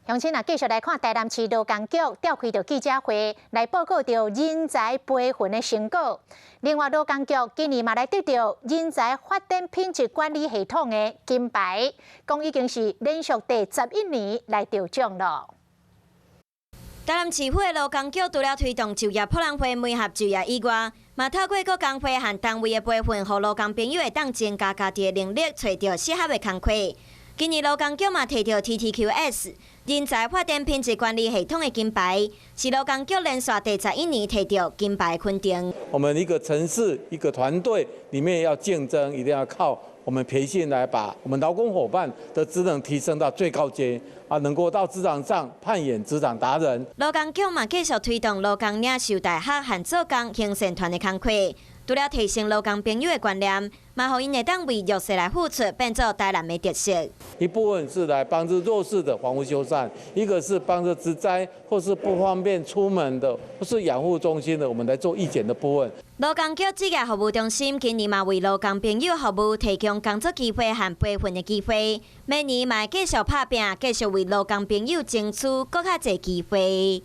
乡亲啊，继续来看台南市劳工局召开着记者会，来报告着人才培训的成果。另外，劳工局今年嘛来得到人才发展品质管理系统的金牌，讲已经是连续第11年来得奖了。 台南市府的劳工局除了推动就业博览会媒合就业以外，嘛透过各工会和单位的培训，让劳工朋友会当增加家己的能力，找到适合的工课。今年劳工局嘛摕到 TTQS 人才发展品质管理系统的金牌，是劳工局连续第11年摕到金牌肯定。我们一个城市、一个团队里面要竞争，一定要靠我们培训来把我们劳工伙伴的职能提升到最高阶，能够到职场上扮演职场达人。劳工局嘛继续推动劳工领袖大学和做工行善团的工课。 除了提升劳工朋友的观念，嘛，让因会当为弱势来付出，变做台南的特色。一部分是来帮助弱势的房屋修缮，一个是帮助职灾或是不方便出门的，或是养护中心的，我们来做义检的部分。劳工局职业服务中心今年嘛为劳工朋友服务提供工作机会和培训的机会，明年嘛继续打拼，继续为劳工朋友争取更较侪机会。